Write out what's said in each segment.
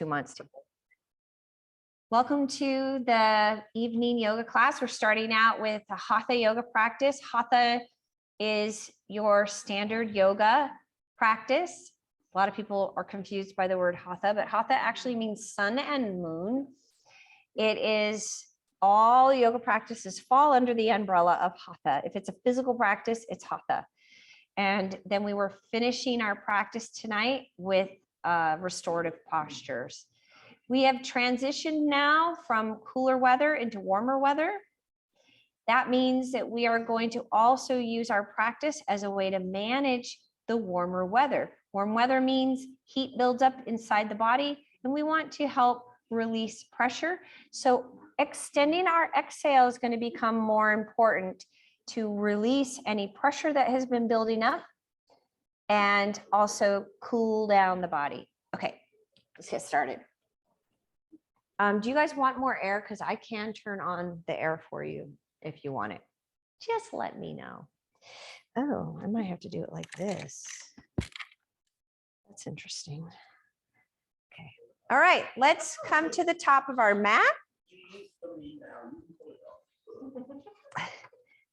2 months to. Welcome to the evening yoga class. We're starting out with a Hatha yoga practice. Hatha is your standard yoga practice. A lot of people are confused by the word Hatha, but Hatha actually means sun and moon. It is all yoga practices fall under the umbrella of Hatha. If it's a physical practice, it's Hatha. And then we were finishing our practice tonight with restorative postures. We have transitioned now from cooler weather into warmer weather. That means that we are going to also use our practice as a way to manage the warmer weather. Warm weather means heat builds up inside the body, and we want to help release pressure. So extending our exhale is going to become more important to release any pressure that has been building up and also cool down the body. Okay, let's get started. Do you guys want more air? Because I can turn on the air for you if you want it. Just let me know. Oh, I might have to do it like this. That's interesting. Okay. All right, let's come to the top of our mat.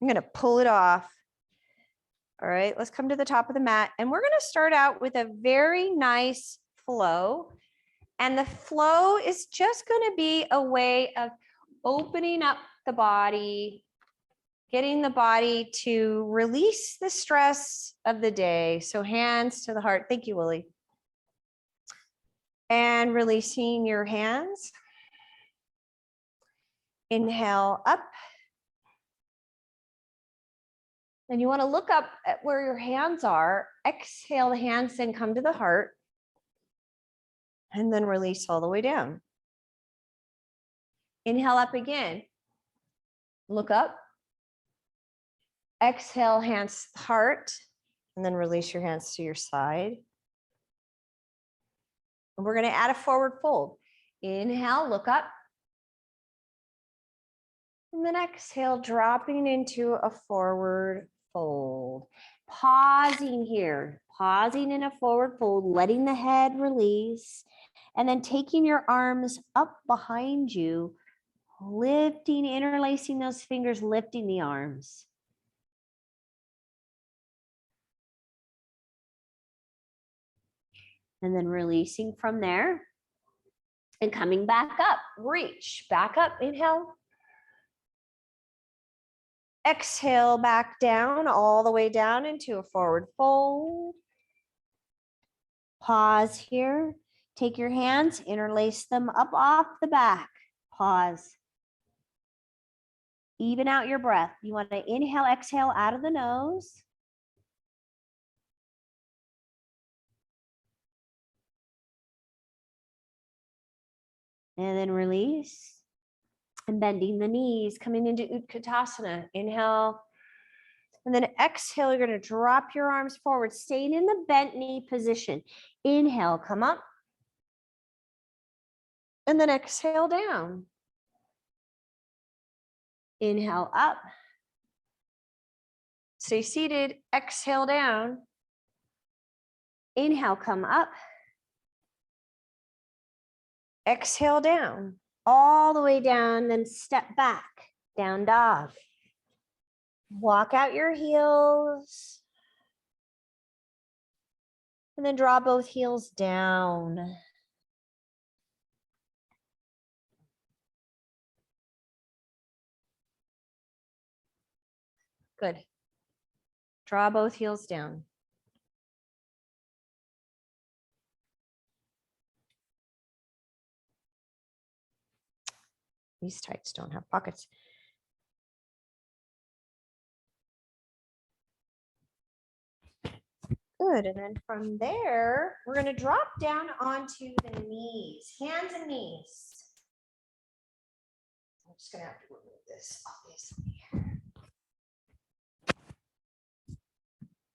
I'm going to pull it off. All right, let's come to the top of the mat. And we're going to start out with a very nice flow. And the flow is just going to be a way of opening up the body, getting the body to release the stress of the day. So hands to the heart. Thank you, Willie. And releasing your hands. Inhale up. And you want to look up at where your hands are. Exhale the hands, then come to the heart. And then release all the way down. Inhale up again. Look up. Exhale, hands to the heart. And then release your hands to your side. And we're going to add a forward fold. Inhale, look up. And then exhale, dropping into a forward fold. Pausing here, pausing in a forward fold, letting the head release, and then taking your arms up behind you, lifting, interlacing those fingers, lifting the arms. And then releasing from there and coming back up, reach back up, inhale. Exhale back down, all the way down into a forward fold. Pause here. Take your hands, interlace them up off the back. Pause. Even out your breath. You want to inhale, exhale out of the nose. And then release. And bending the knees, coming into Utkatasana. Inhale. And then exhale, you're going to drop your arms forward, staying in the bent knee position. Inhale, come up. And then exhale down. Inhale up. Stay seated. Exhale down. Inhale, come up. Exhale down. All the way down, then step back. Down dog. Walk out your heels. And then draw both heels down. Good. Draw both heels down. These tights don't have pockets. Good, and then from there, we're going to drop down onto the knees, hands and knees. I'm just going to have to remove this, obviously.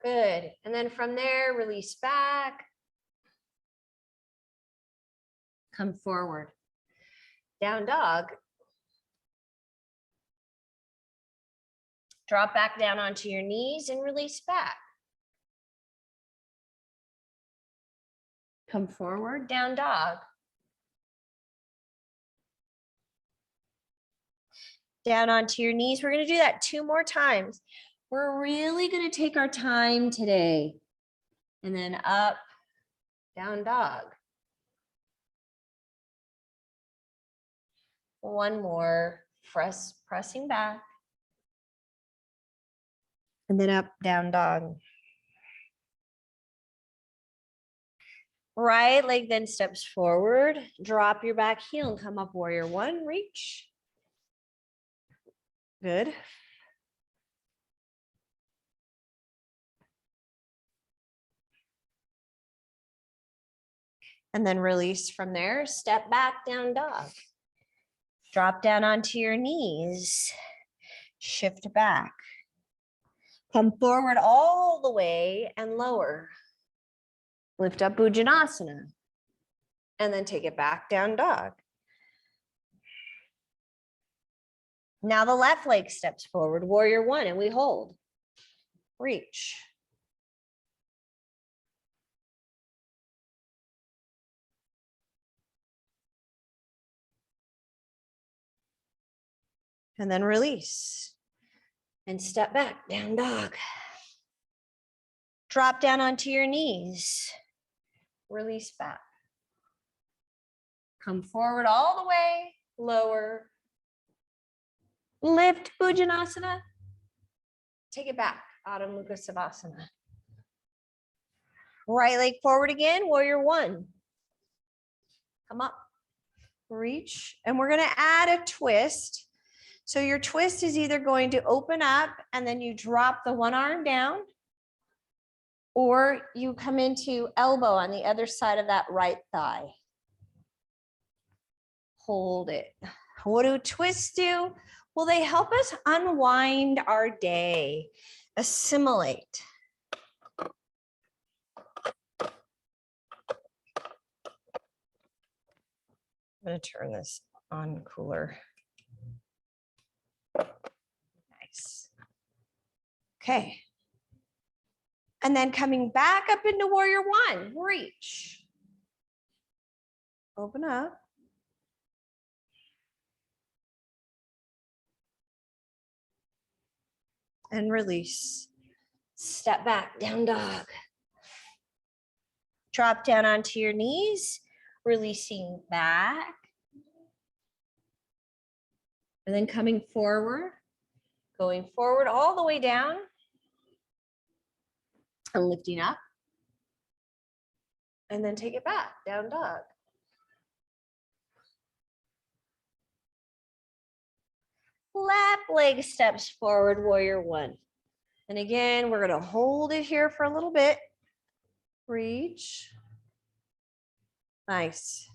Good, and then from there, release back. Come forward. Down dog. Drop back down onto your knees and release back. Come forward, down dog. down onto your knees. We're going to do that 2 more times. We're really going to take our time today. And then up, down dog. One more, pressing back. And then up, down dog. Right leg then steps forward, drop your back heel and come up warrior one, reach. Good. And then release from there, step back, down dog. Drop down onto your knees, shift back. Come forward all the way and lower. Lift up Bhujanasana. And then take it back, down dog. Now the left leg steps forward, warrior one, and we hold. Reach. And then release. And step back, down dog. Drop down onto your knees. Release back. Come forward all the way, lower. Lift Bhujanasana. Take it back, Adho Mukha Savasana. Right leg forward again, warrior one. Come up, reach, and we're gonna add a twist. So your twist is either going to open up and then you drop the one arm down, or you come into elbow on the other side of that right thigh. Hold it. What do twists do? Well, they help us unwind our day, assimilate. I'm going to turn this on cooler. Nice. Okay. And then coming back up into warrior one, reach. Open up. And release. Step back, down dog. Drop down onto your knees, releasing back. And then coming forward, going forward all the way down. And lifting up. And then take it back, down dog. Left leg steps forward, warrior one. And again, we're going to hold it here for a little bit. Reach. Nice.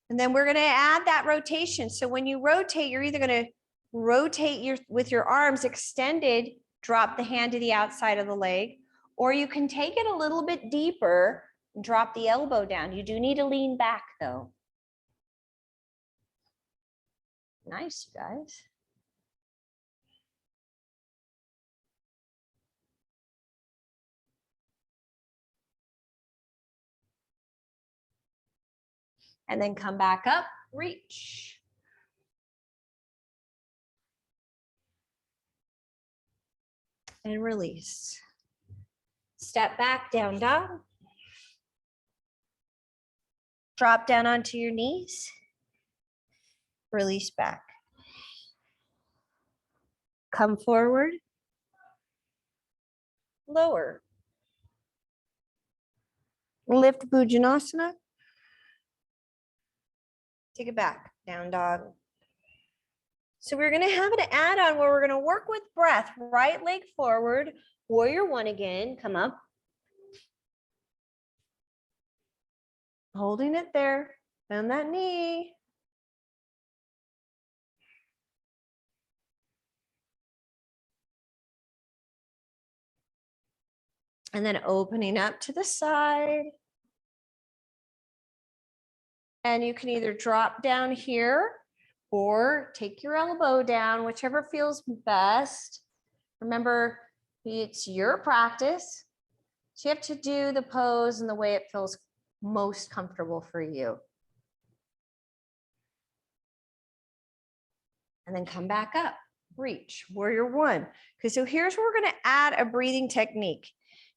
And then we're going to add that rotation. So when you rotate, you're either going to rotate with your arms extended, drop the hand to the outside of the leg, or you can take it a little bit deeper and drop the elbow down. You do need to lean back though. Nice, you guys. And then come back up, reach. And release. Step back, down dog. Drop down onto your knees. Release back. Come forward. Lower. Lift Bhujanasana. Take it back, down dog. So we're going to have an add-on where we're going to work with breath. Right leg forward, warrior one again, come up. Holding it there, bend that knee. And then opening up to the side. And you can either drop down here or take your elbow down, whichever feels best. Remember, it's your practice. So you have to do the pose and the way it feels most comfortable for you. And then come back up, reach, warrior one. Okay, so here's where we're gonna add a breathing technique.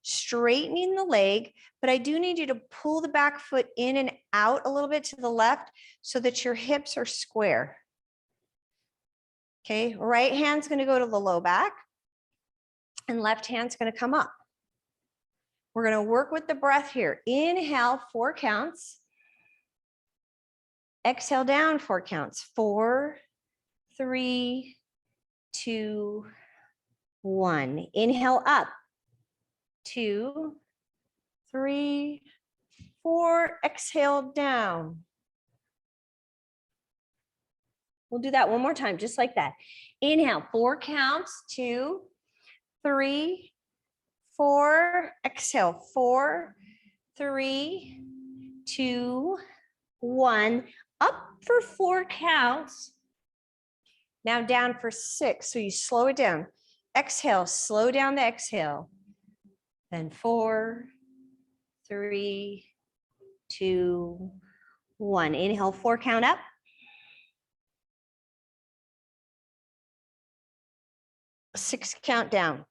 Straightening the leg, but I do need you to pull the back foot in and out a little bit to the left so that your hips are square. Okay, right hand's gonna go to the low back and left hand's gonna come up. We're gonna work with the breath here. Inhale, 4 counts. Exhale down, 4 counts. 4, 3, 2, 1. Inhale up. 2, 3, 4. Exhale down. We'll do that one more time, just like that. Inhale, 4 counts. 2, 3, 4. Exhale, 4, 3, 2, 1. Up for 4 counts. Now down for 6. So you slow it down. Exhale, slow down the exhale. Then 4, 3, 2, 1. Inhale, 4 count up. Six count down.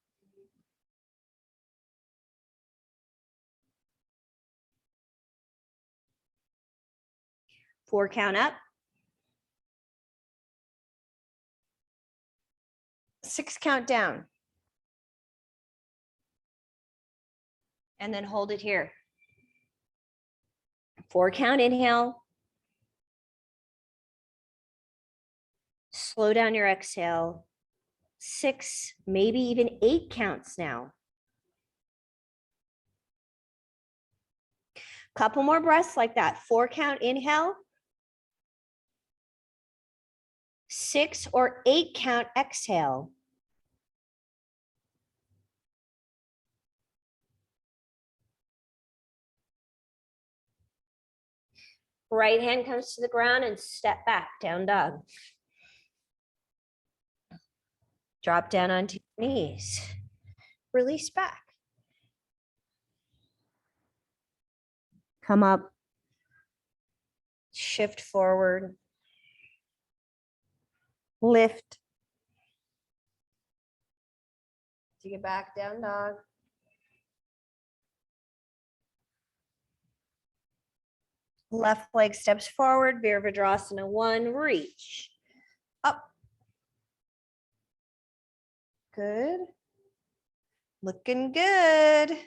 Four count up. 6 count down. And then hold it here. 4 count inhale. Slow down your exhale. 6, maybe even 8 counts now. Couple more breaths like that. 4 count inhale. 6 or 8 count exhale. Right hand comes to the ground and step back, down dog. Drop down onto your knees. Release back. Come up. Shift forward. Lift. Take it back, down dog. Left leg steps forward, Virabhadrasana 1, reach. Up. Good. Looking good.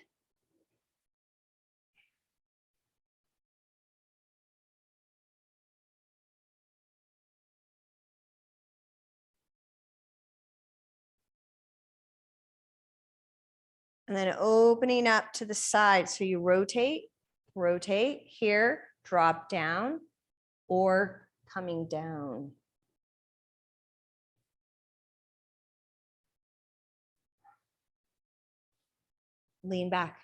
And then opening up to the side. So you rotate here, drop down, or coming down. Lean back.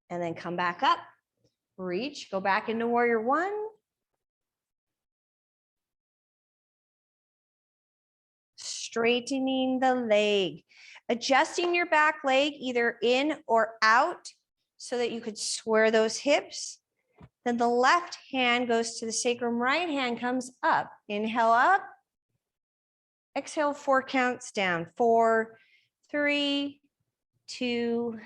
And then come back up, reach, go back into warrior one. Straightening the leg, adjusting your back leg either in or out so that you could square those hips. Then the left hand goes to the sacrum, right hand comes up. Inhale up, exhale 4 counts down. 4, 3, 2,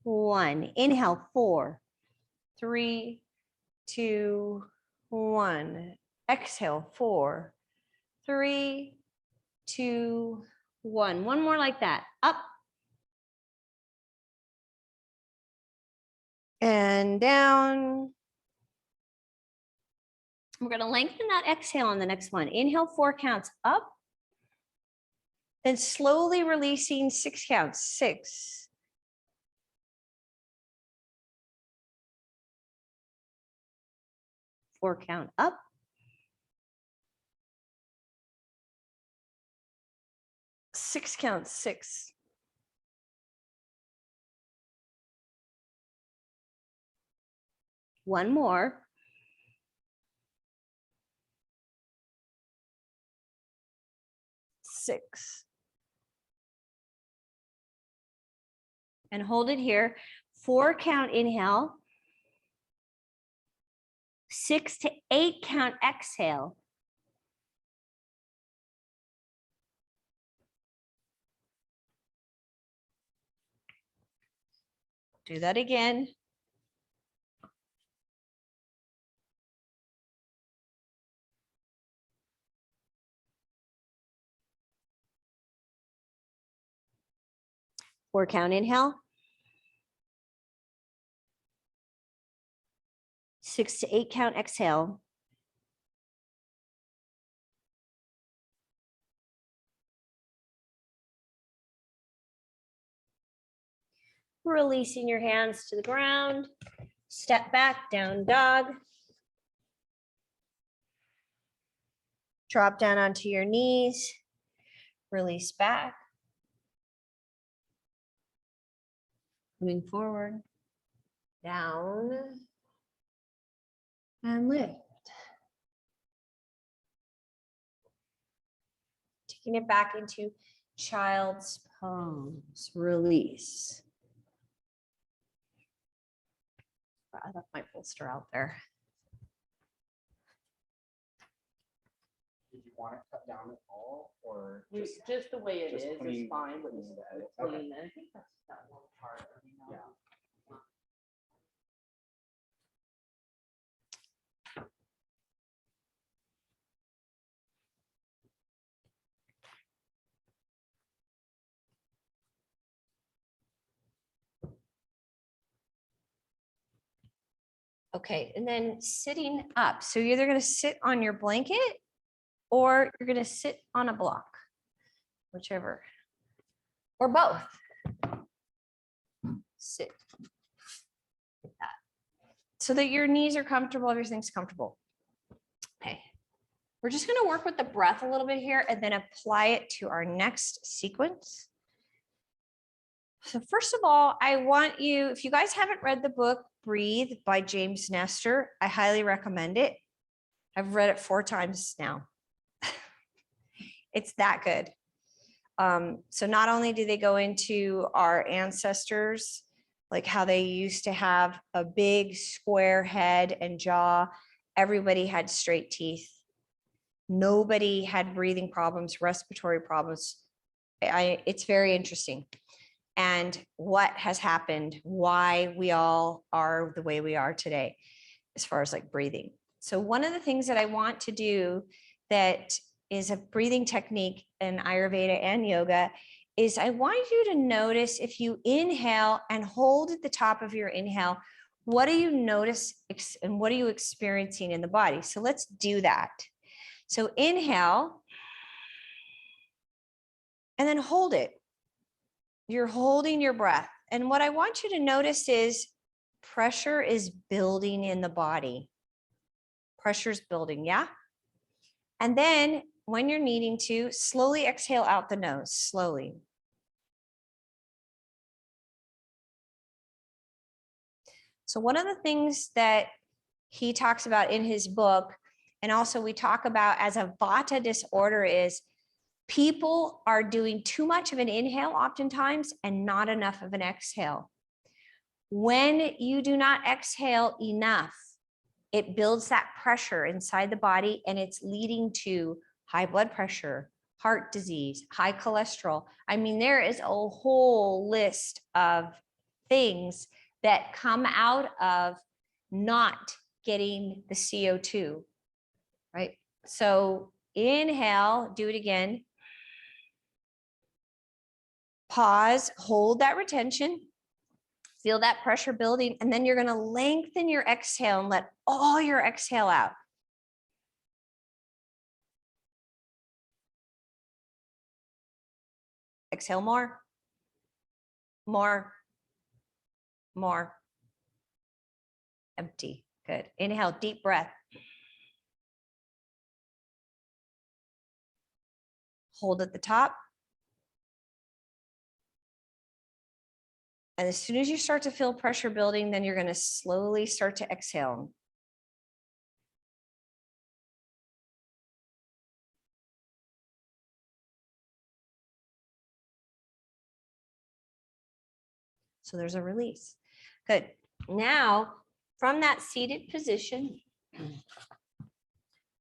1. Inhale 4, 3, 2, 1. Exhale 4, 3, 2, 1. One more like that. Up and down. We're going to lengthen that exhale on the next one. Inhale 4 counts up. Then slowly releasing 6 counts. 6. 4 count up. 6 count. 6. One more. 6. And hold it here. 4 count inhale. 6 to 8 count exhale. Do that again. Four count inhale. 6 to 8 count exhale. Releasing your hands to the ground. Step back, down dog. Drop down onto your knees. Release back. Moving forward. Down. And lift. Taking it back into child's pose. Release. I left my bolster out there. Did you want to cut down at all, or Just the way it just is clean- fine, but clean it's that? clean. Okay. And I think that's that one part. Yeah. Okay, and then sitting up. So you're either going to sit on your blanket or you're going to sit on a block, whichever, or both. Sit like that so that your knees are comfortable, everything's comfortable. Okay, we're just going to work with the breath a little bit here and then apply it to our next sequence. So first of all, I want you, if you guys haven't read the book Breathe by James Nestor, I highly recommend it. I've read it 4 times now. It's that good. So not only do they go into our ancestors, like how they used to have a big square head and jaw, everybody had straight teeth. Nobody had breathing problems, respiratory problems. It's very interesting. And what has happened, why we all are the way we are today, as far as like breathing. So one of the things that I want to do that is a breathing technique in Ayurveda and yoga is I want you to notice if you inhale and hold at the top of your inhale, what do you notice and what are you experiencing in the body? So let's do that. So inhale and then hold it. You're holding your breath. And what I want you to notice is pressure is building in the body. Pressure's building, yeah? And then when you're needing to, slowly exhale out the nose, slowly. So one of the things that he talks about in his book, and also we talk about as a vata disorder, is people are doing too much of an inhale oftentimes and not enough of an exhale. When you do not exhale enough, it builds that pressure inside the body and it's leading to high blood pressure, heart disease, high cholesterol. I mean, there is a whole list of things that come out of not getting the CO2, right? So inhale, do it again. Pause, hold that retention, feel that pressure building, and then you're going to lengthen your exhale and let all your exhale out. Exhale more, more, more. Empty. Good. Inhale, deep breath. Hold at the top. And as soon as you start to feel pressure building, then you're going to slowly start to exhale. So there's a release. Good. Now, from that seated position,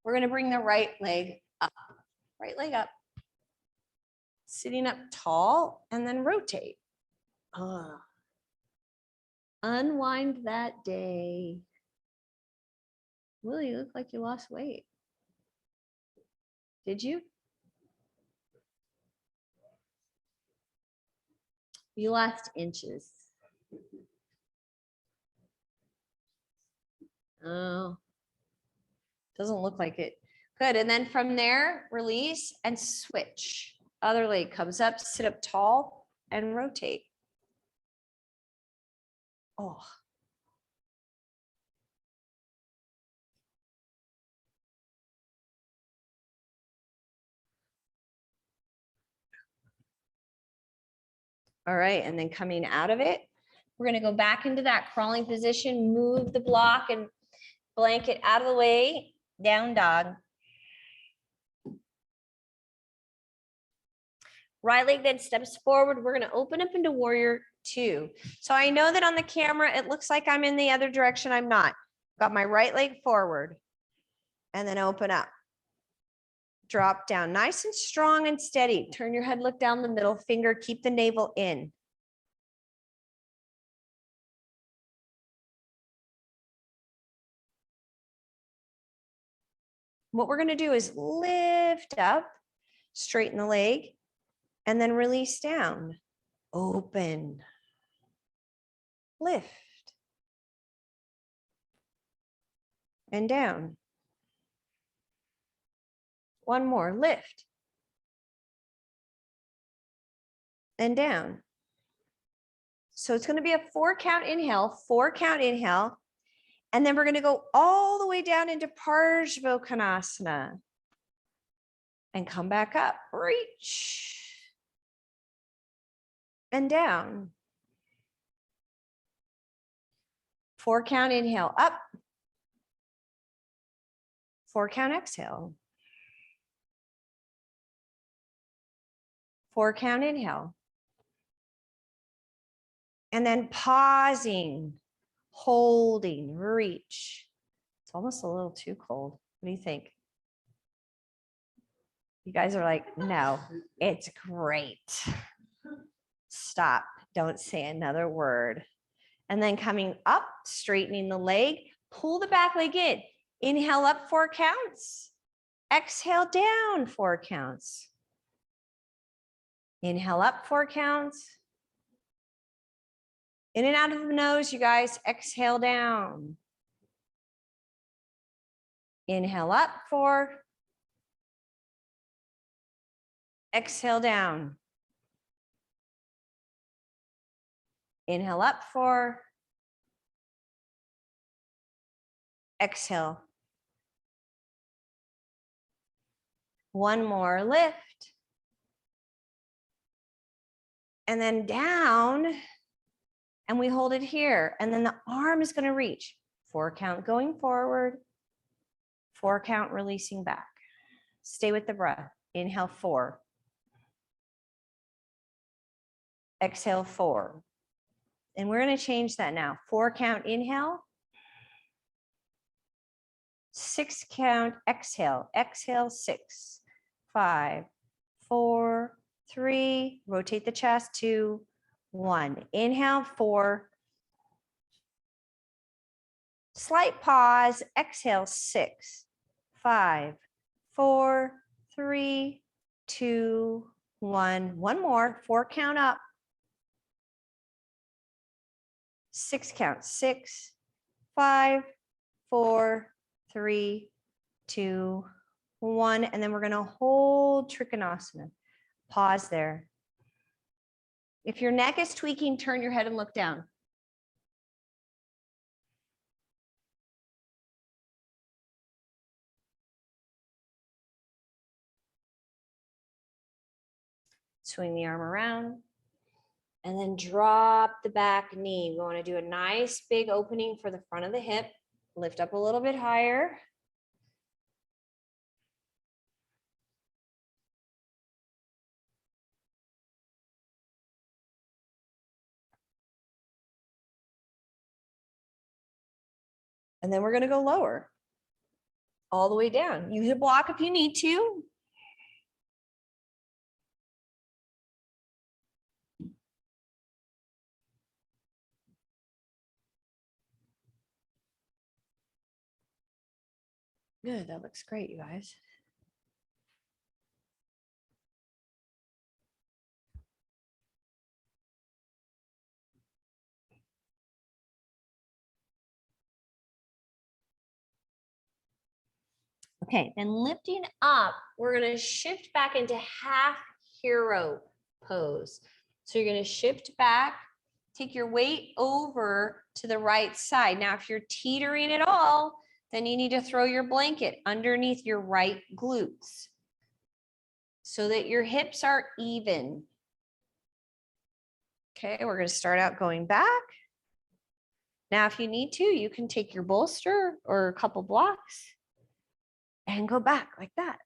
we're going to bring the right leg up. Right leg up. Sitting up tall and then rotate. Unwind that day. Will, you look like you lost weight. Did you? You lost inches. Oh, doesn't look like it. Good. And then from there, release and switch. Other leg comes up, sit up tall and rotate. Oh. All right. And then coming out of it, we're going to go back into that crawling position, move the block and blanket out of the way, down dog. Right leg then steps forward. We're going to open up into warrior two. So I know that on the camera, it looks like I'm in the other direction. I'm not. Got my right leg forward and then open up. Drop down nice and strong and steady. Turn your head, look down the middle finger, keep the navel in. What we're going to do is lift up, straighten the leg, and then release down. Open. Lift. And down. One more. Lift. And down. So it's going to be a 4-count inhale, 4-count inhale. And then we're going to go all the way down into Parsvakonasana. And come back up. Reach. And down. 4-count inhale. Up. 4-count exhale. 4-count inhale. And then pausing, holding, reach. It's almost a little too cold. What do you think? You guys are like, no, it's great. Stop. Don't say another word. And then coming up, straightening the leg, pull the back leg in. Inhale up 4 counts. Exhale down 4 counts. Inhale up 4 counts. In and out of the nose, you guys. Exhale down. Inhale up 4. Exhale down. Inhale up 4. Exhale. One more lift. And then down. And we hold it here. And then the arm is going to reach. 4-count going forward. 4-count releasing back. Stay with the breath. Inhale 4. Exhale 4. And we're going to change that now. 4-count inhale. 6-count exhale. Exhale 6, 5, 4, 3. Rotate the chest. 2, 1. Inhale 4. Slight pause. Exhale 6, 5, 4, 3, 2, 1. One more. 4-count up. 6-count. 6, 5, 4, 3, 2, 1. And then we're going to hold Trikonasana. Pause there. If your neck is tweaking, turn your head and look down. Swing the arm around. And then drop the back knee. We want to do a nice big opening for the front of the hip. Lift up a little bit higher. And then we're going to go lower all the way down. Use a block if you need to. Good, that looks great, you guys. Okay, then lifting up, we're gonna shift back into half hero pose. So you're gonna shift back, take your weight over to the right side. Now, if you're teetering at all, then you need to throw your blanket underneath your right glutes so that your hips are even. Okay, we're gonna start out going back. Now, if you need to, you can take your bolster or a couple blocks and go back like that.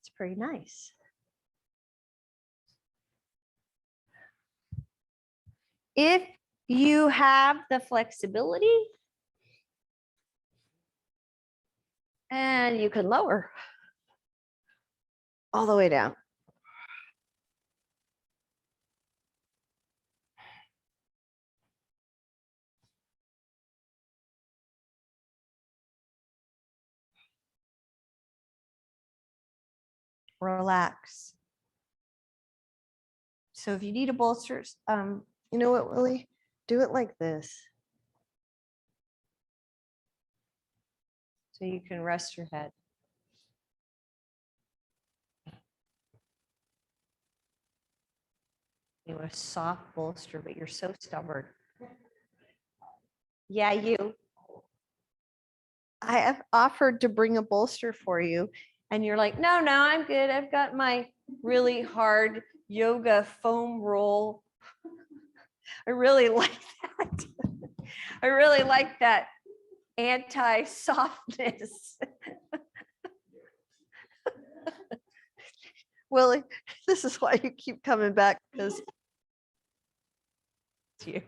It's pretty nice. If you have the flexibility, and you can lower all the way down. Relax. So if you need a bolster, you know what, Willie? Do it like this. So you can rest your head. You want a soft bolster, but you're so stubborn. Yeah, you. I have offered to bring a bolster for you, and you're like, no, I'm good. I've got my really hard yoga foam roll. I really like that. I really like that anti-softness. Willie, this is why you keep coming back, because it's you.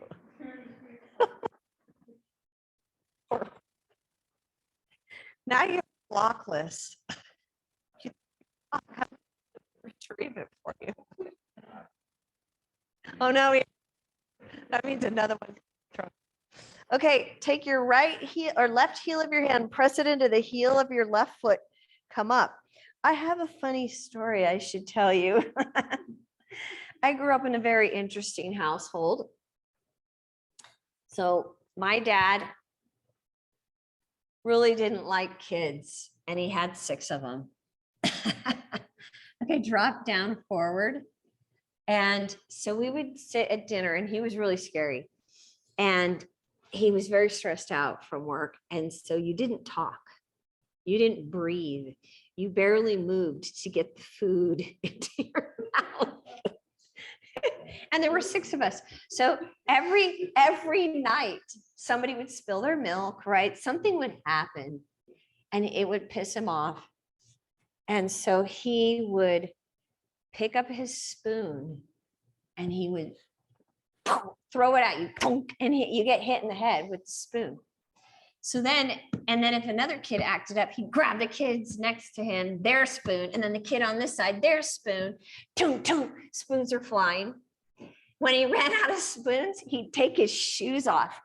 Now you're blockless. I'll have to retrieve it for you. Oh no, that means another one. Okay, take your right heel or left heel of your hand, press it into the heel of your left foot, come up. I have a funny story I should tell you. I grew up in a very interesting household. So my dad really didn't like kids, and he had 6 of them. Okay, drop down forward. And so we would sit at dinner, and he was really scary. And he was very stressed out from work. And so you didn't talk, you didn't breathe, you barely moved to get the food into your mouth. And there were 6 of us. So every night somebody would spill their milk, right? Something would happen and it would piss him off. And so he would pick up his spoon and he would throw it at you, and you get hit in the head with the spoon. So then if another kid acted up, he'd grab the kids next to him, their spoon, and then the kid on this side, their spoon. Spoons are flying. When he ran out of spoons, he'd take his shoes off,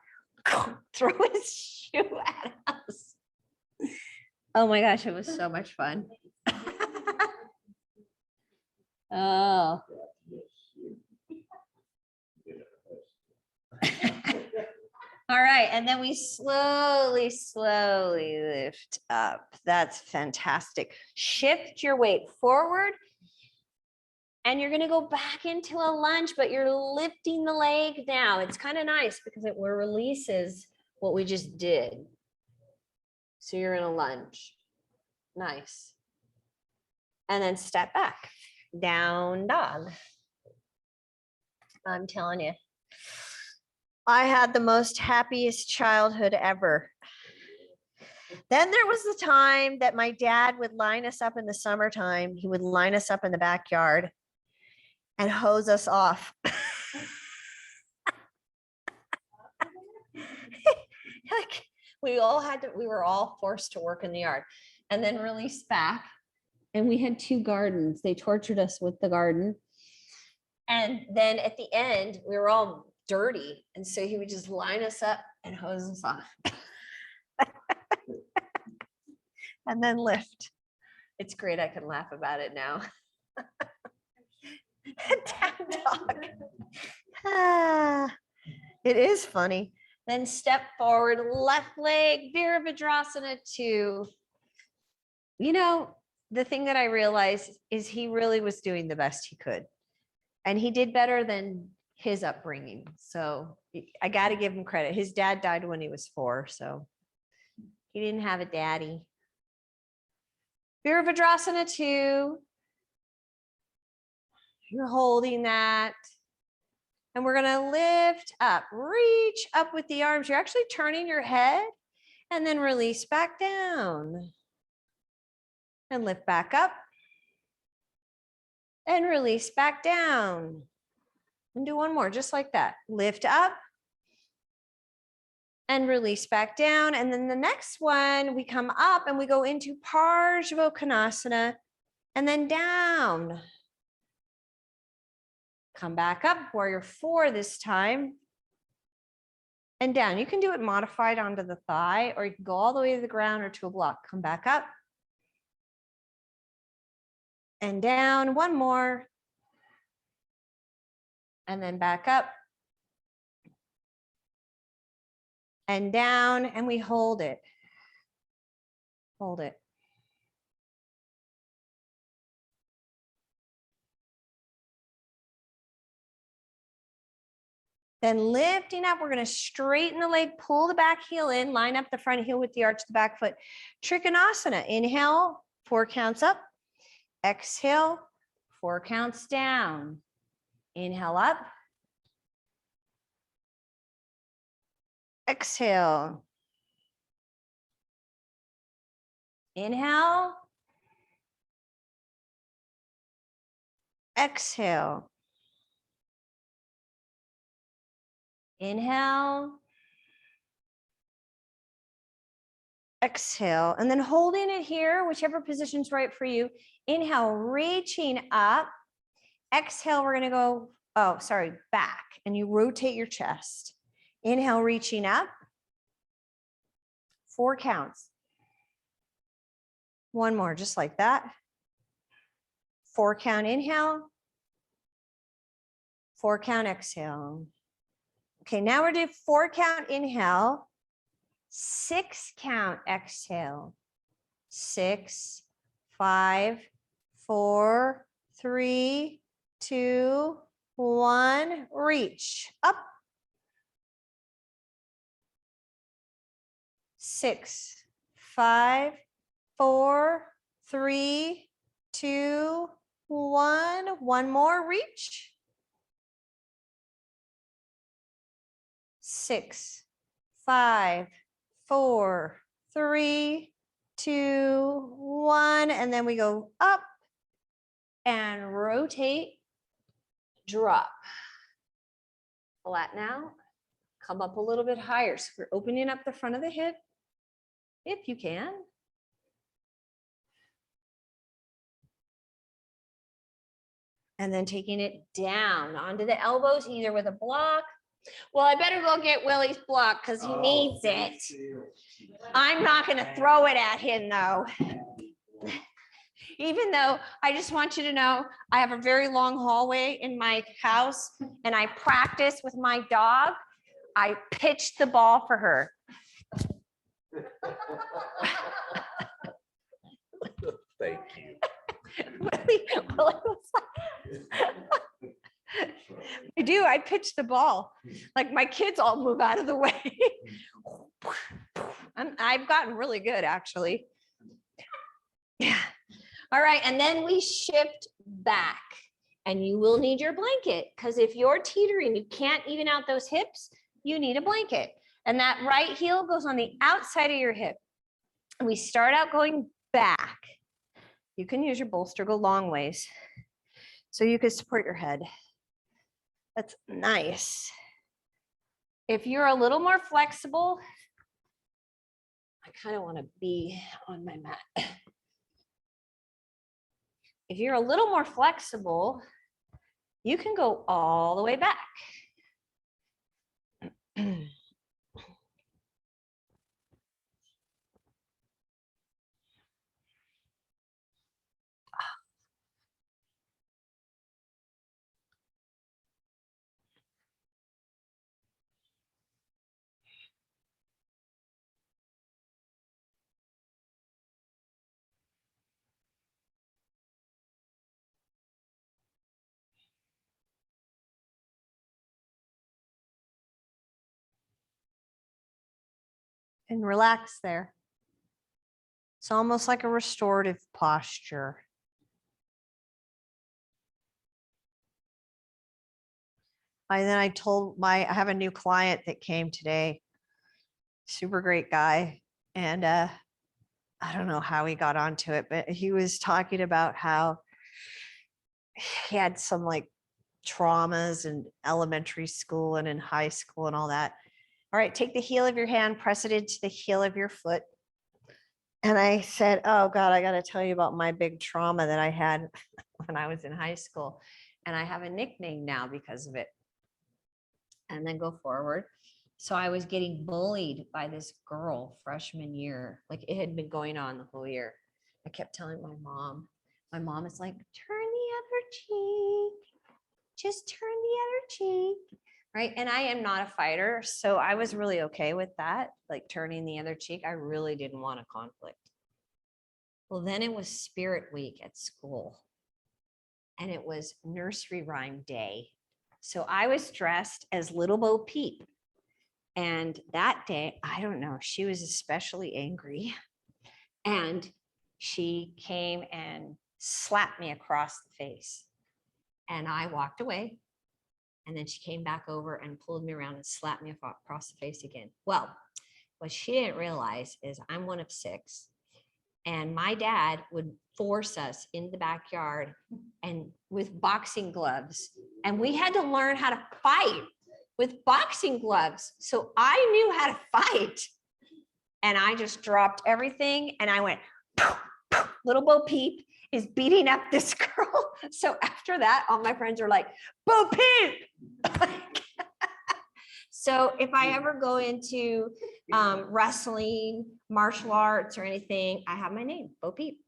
throw his shoe at us. Oh my gosh, it was so much fun. Oh. All right, and then we slowly lift up. That's fantastic. Shift your weight forward, and you're gonna go back into a lunge, but you're lifting the leg now. It's kind of nice because it releases what we just did. So you're in a lunge. Nice. And then step back, down dog. I'm telling you. I had the most happiest childhood ever. Then there was the time that my dad would line us up in the summertime. He would line us up in the backyard and hose us off. we all had to, we were all forced to work in the yard and then released back. And we had 2 gardens. They tortured us with the garden. And then at the end, we were all dirty. And so he would just line us up and hose us off. And then lift. It's great. I can laugh about it now. Down dog. Ah, it is funny. Then step forward, left leg, Virabhadrasana 2. You know, the thing that I realized is he really was doing the best he could. And he did better than his upbringing. So I got to give him credit. His dad died when he was 4, so he didn't have a daddy. Virabhadrasana 2. You're holding that. And we're going to lift up, reach up with the arms. You're actually turning your head and then release back down. And lift back up. And release back down. And do one more, just like that. Lift up. And release back down. And then the next one, we come up and we go into Parsvakonasana and then down. Come back up, warrior 4 this time. And down. You can do it modified onto the thigh, or you can go all the way to the ground or to a block. Come back up. And down, one more. And then back up. And down, and we hold it. Hold it. Then lifting up, we're going to straighten the leg, pull the back heel in, line up the front heel with the arch of the back foot. Trikonasana, inhale, 4 counts up. Exhale, 4 counts down. Inhale up. Exhale. Inhale. Exhale. Inhale. Exhale. And then holding it here, whichever position's right for you. Inhale, reaching up. Exhale, we're going to go, oh, sorry, back. And you rotate your chest. Inhale, reaching up. 4 counts. One more, just like that. 4 count inhale. 4 count exhale. Okay, now we're doing 4 count inhale. 6 count exhale. 6, 5, 4, 3, 2, 1. Reach up. 6, 5, 4, 3, 2, 1. One more, reach. 6, 5, 4, 3, 2, 1. And then we go up and rotate, drop. Flatten out, come up a little bit higher. So we're opening up the front of the hip, if you can. And then taking it down onto the elbows, either with a block. Well, I better go get Willie's block because he needs it. I'm not going to throw it at him, though. Even though I just want you to know, I have a very long hallway in my house and I practice with my dog. I pitched the ball for her. Thank you. Willie was like, I do. I pitch the ball. Like my kids all move out of the way. I've gotten really good, actually. Yeah. All right. And then we shift back. And you will need your blanket because if you're teetering, you can't even out those hips, you need a blanket. And that right heel goes on the outside of your hip. And we start out going back. You can use your bolster, go long ways. So you can support your head. That's nice. If you're a little more flexible, I kind of want to be on my mat. If you're a little more flexible, you can go all the way back. And relax there. It's almost like a restorative posture. I have a new client that came today. Super great guy. And I don't know how he got onto it, but he was talking about how he had some like traumas in elementary school and in high school and all that. All right, take the heel of your hand, press it into the heel of your foot. And I said, oh God, I got to tell you about my big trauma that I had when I was in high school. And I have a nickname now because of it. And then go forward. So I was getting bullied by this girl freshman year. Like it had been going on the whole year. I kept telling my mom. My mom is like, turn the other cheek. Just turn the other cheek. Right. And I am not a fighter. So I was really okay with that. Like turning the other cheek. I really didn't want a conflict. Well, then it was Spirit Week at school. And it was nursery rhyme day. So I was dressed as Little Bo Peep. And that day, I don't know, she was especially angry. And she came and slapped me across the face. And I walked away. And then she came back over and pulled me around and slapped me across the face again. Well, what she didn't realize is I'm one of 6. And my dad would force us in the backyard and with boxing gloves. And we had to learn how to fight with boxing gloves. So I knew how to fight. And I just dropped everything and I went, pow, pow. Little Bo Peep is beating up this girl. So after that, all my friends are like, Bo Peep. So if I ever go into wrestling, martial arts or anything, I have my name, Bo Peep.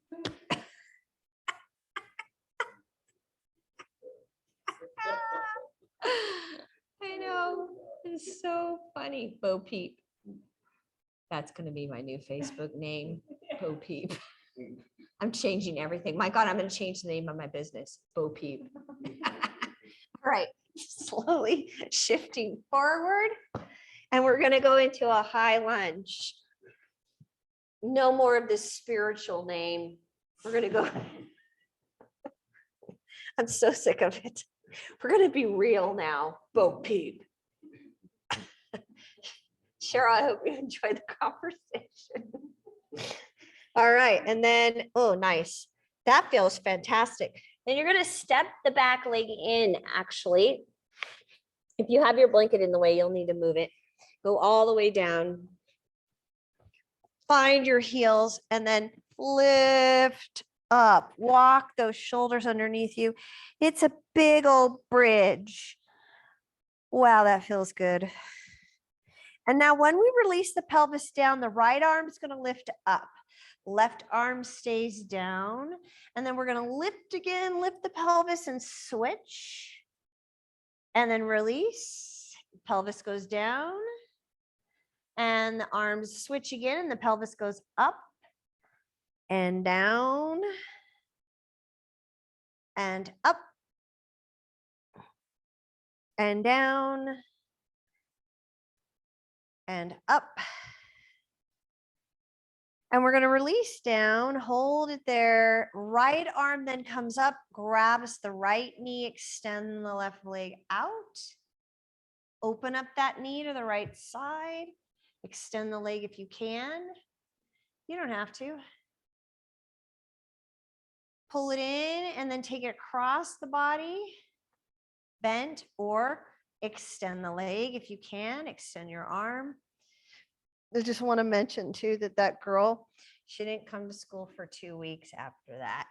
I know, it's so funny, Bo Peep. That's going to be my new Facebook name, Bo Peep. I'm changing everything. My God, I'm going to change the name of my business, Bo Peep. All right, slowly shifting forward. And we're going to go into a high lunge. No more of this spiritual name. We're going to go. I'm so sick of it. We're going to be real now, Bo Peep. Cheryl, I hope you enjoyed the conversation. All right. And then, oh, nice. That feels fantastic. Then you're going to step the back leg in, actually. If you have your blanket in the way, you'll need to move it. Go all the way down. Find your heels and then lift up. Walk those shoulders underneath you. It's a big old bridge. Wow, that feels good. And now when we release the pelvis down, the right arm is going to lift up. Left arm stays down. And then we're going to lift again, lift the pelvis and switch. And then release. Pelvis goes down. And the arms switch again and the pelvis goes up and down and up and down and up. And we're going to release down, hold it there. Right arm then comes up, grabs the right knee, extend the left leg out. Open up that knee to the right side. Extend the leg if you can. You don't have to. Pull it in and then take it across the body. Bent or extend the leg if you can. Extend your arm. I just want to mention too that that girl, she didn't come to school for 2 weeks after that.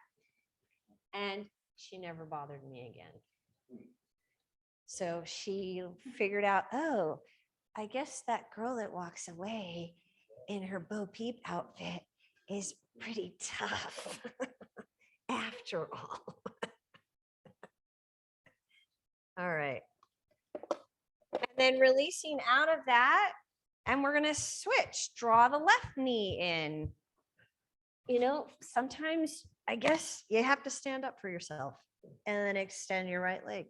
And she never bothered me again. So she figured out, oh, I guess that girl that walks away in her Bo Peep outfit is pretty tough after all. All right. And then releasing out of that, and we're going to switch, draw the left knee in. You know, sometimes I guess you have to stand up for yourself and then extend your right leg.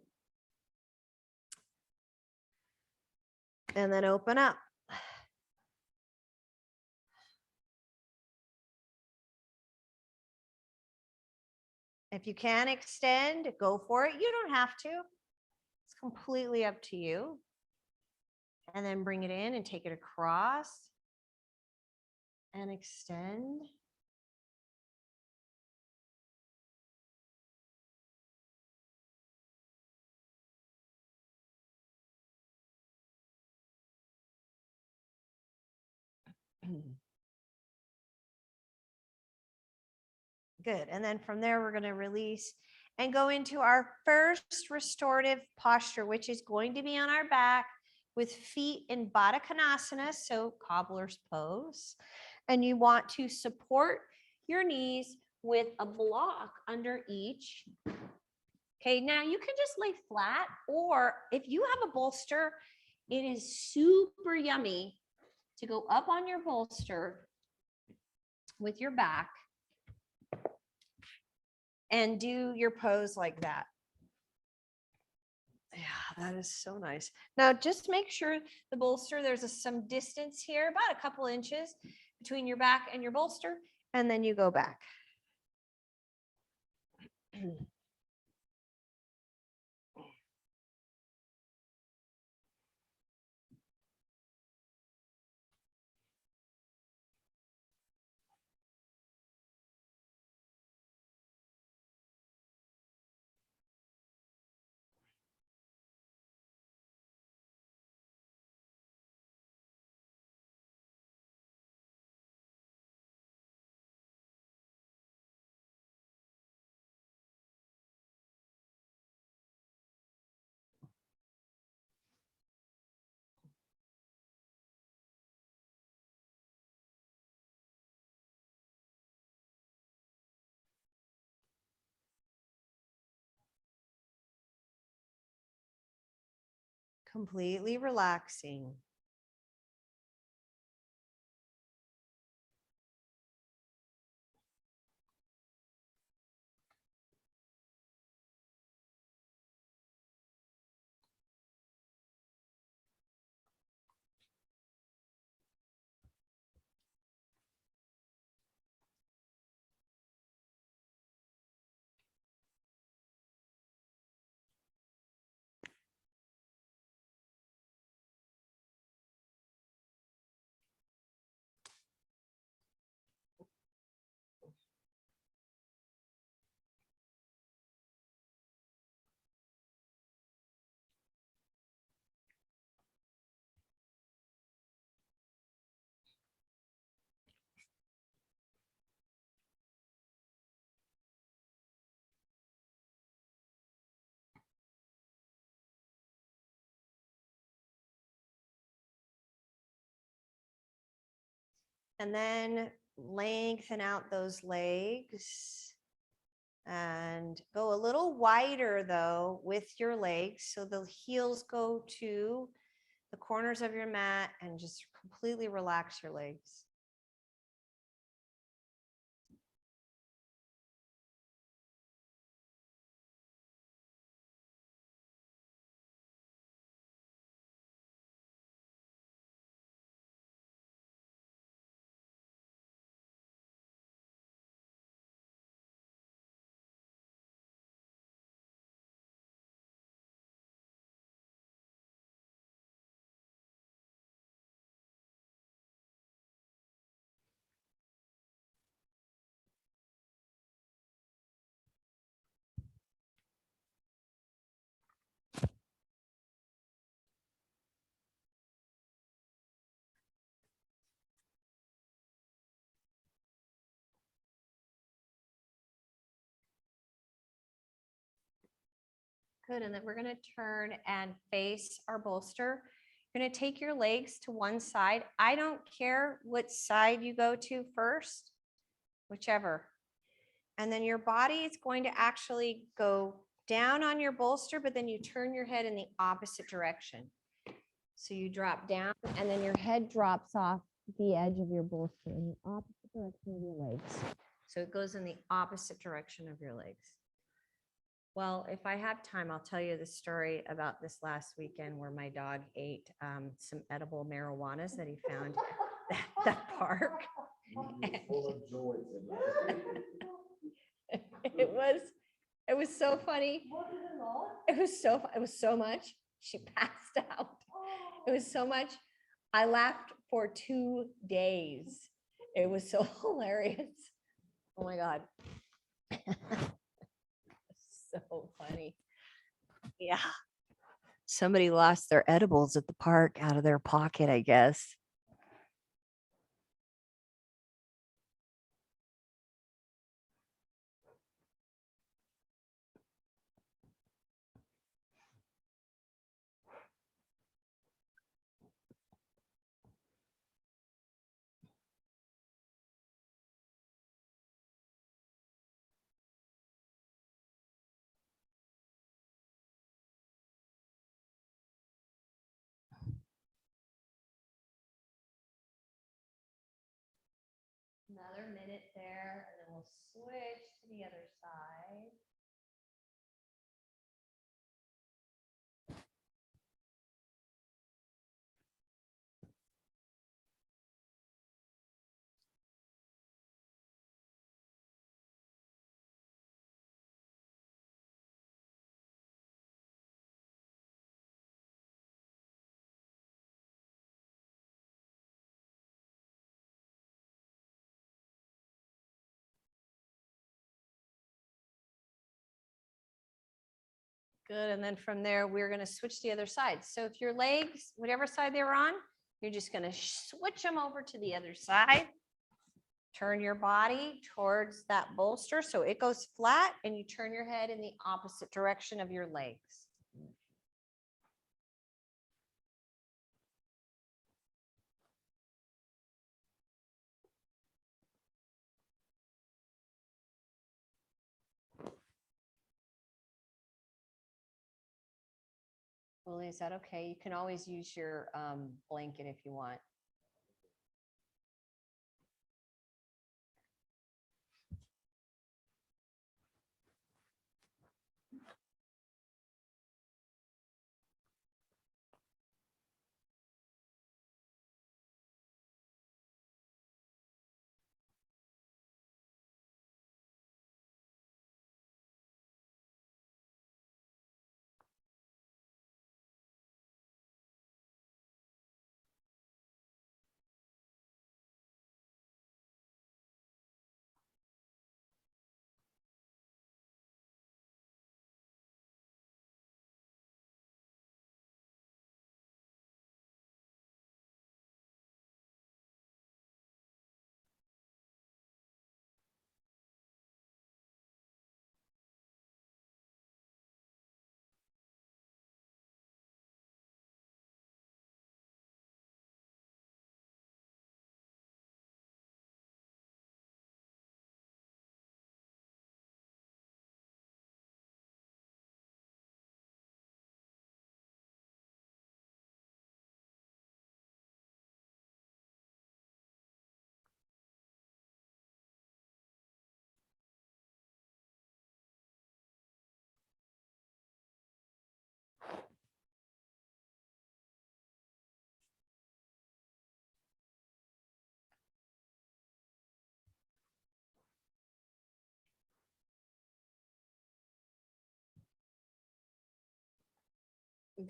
And then open up. If you can extend, go for it. You don't have to. It's completely up to you. And then bring it in and take it across and extend. Good. And then from there, we're going to release and go into our first restorative posture, which is going to be on our back with feet in Baddha Konasana, so cobbler's pose. And you want to support your knees with a block under each. Okay, now you can just lay flat, or if you have a bolster, it is super yummy to go up on your bolster with your back and do your pose like that. Yeah, that is so nice. Now just make sure the bolster, there's some distance here, about a couple inches between your back and your bolster, and then you go back. Completely relaxing. And then lengthen out those legs and go a little wider though with your legs. So the heels go to the corners of your mat and just completely relax your legs. Good, and then we're gonna turn and face our bolster. You're gonna take your legs to one side. I don't care what side you go to first, whichever. And then your body is going to actually go down on your bolster, but then you turn your head in the opposite direction. So you drop down and then your head drops off the edge of your bolster in the opposite direction of your legs. So it goes in the opposite direction of your legs. Well, if I have time, I'll tell you the story about this last weekend where my dog ate some edible marijuanas that he found at the park. Full of joints in there. It was so funny. It was so much. She passed out. It was so much. I laughed for 2 days. It was so hilarious. Oh my God. So funny. Yeah. Somebody lost their edibles at the park out of their pocket, I guess. Another minute there, and then we'll switch to the other side. Good, and then from there, we're gonna switch to the other side. So if your legs, whatever side they were on, you're just gonna switch them over to the other side. Turn your body towards that bolster so it goes flat, and you turn your head in the opposite direction of your legs. Lily, is that okay? You can always use your blanket if you want.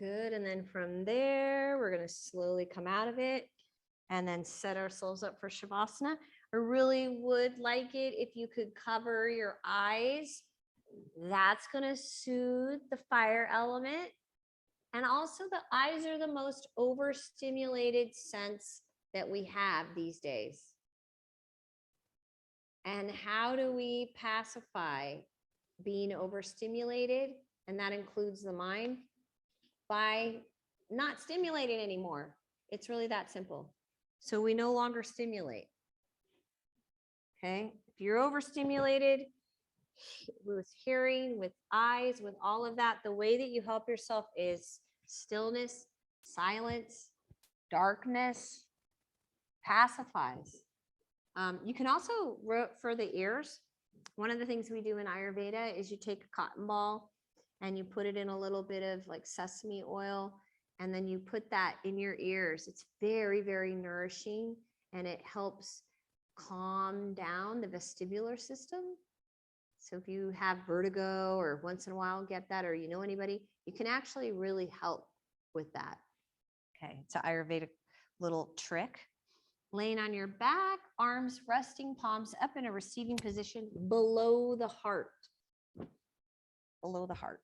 Good, and then from there, we're gonna slowly come out of it and then set ourselves up for Shavasana. I really would like it if you could cover your eyes. That's gonna soothe the fire element. And also the eyes are the most overstimulated sense that we have these days. And how do we pacify being overstimulated? and that includes the mind, by not stimulating anymore. It's really that simple. So we no longer stimulate. Okay, if you're overstimulated with hearing, with eyes, with all of that, the way that you help yourself is stillness, silence, darkness, pacifies. You can also, for the ears, one of the things we do in Ayurveda is you take a cotton ball and you put it in a little bit of like sesame oil, and then you put that in your ears. It's very, very nourishing, and it helps calm down the vestibular system. So if you have vertigo or once in a while get that, or you know anybody, you can actually really help with that. Okay, it's an Ayurvedic little trick. Laying on your back, arms resting, palms up in a receiving position below the heart. Below the heart.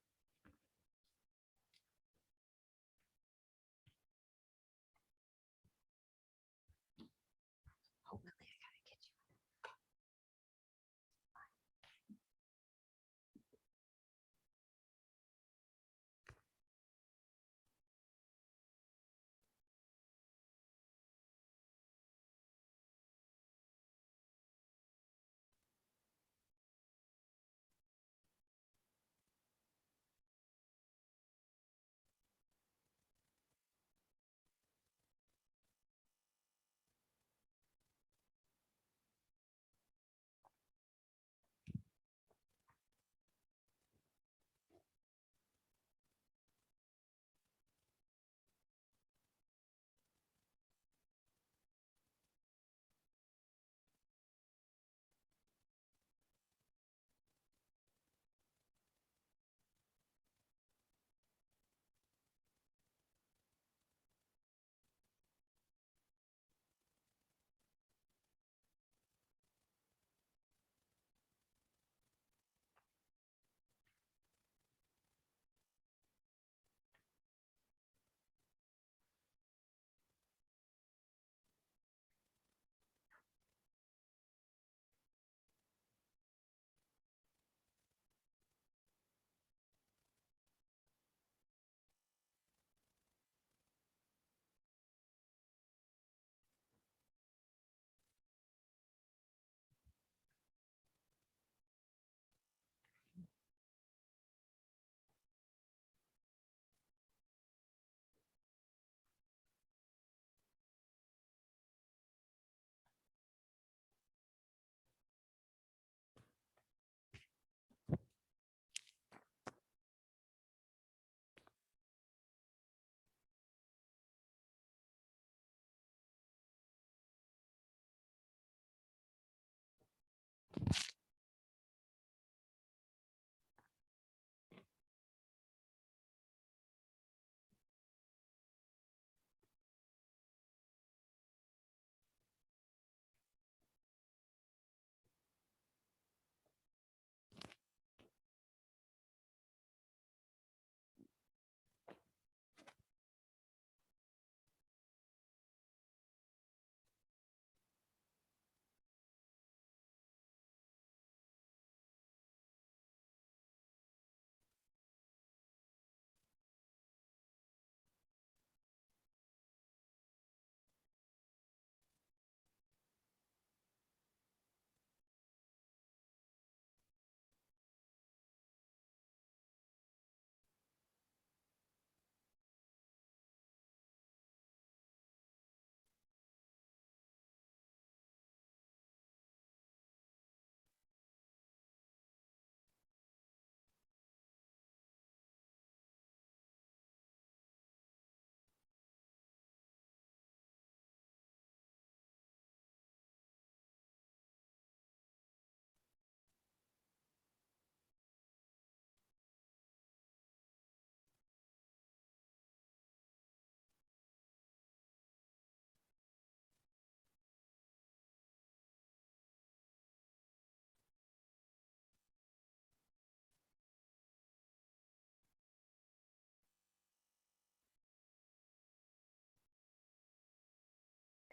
Oh, Lily, I gotta get you.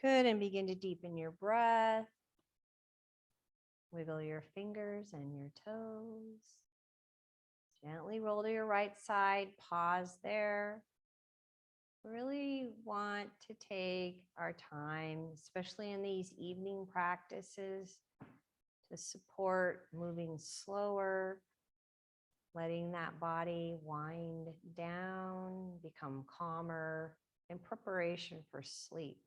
Good, and begin to deepen your breath. Wiggle your fingers and your toes. Gently roll to your right side, pause there. Really want to take our time, especially in these evening practices, to support moving slower, letting that body wind down, become calmer in preparation for sleep.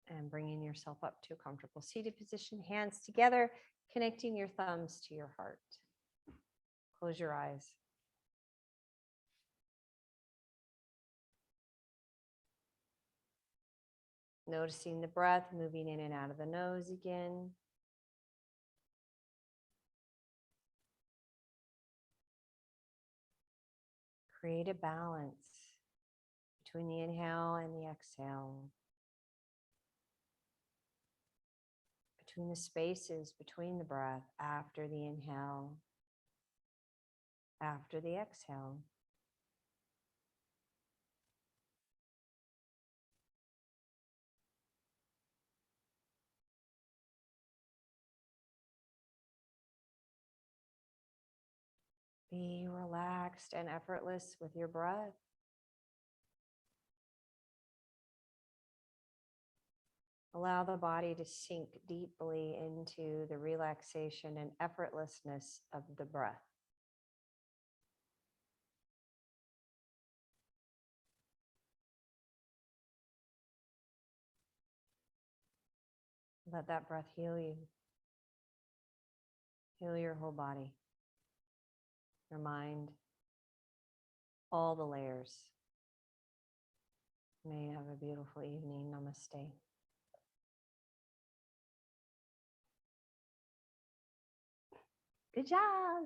And bringing yourself up to a comfortable seated position, hands together, connecting your thumbs to your heart. Close your eyes. Noticing the breath moving in and out of the nose again. Create a balance between the inhale and the exhale. Between the spaces between the breath after the inhale, after the exhale. Be relaxed and effortless with your breath. Allow the body to sink deeply into the relaxation and effortlessness of the breath. Let that breath heal you. Heal your whole body, your mind, all the layers. May you have a beautiful evening. Namaste. Good job.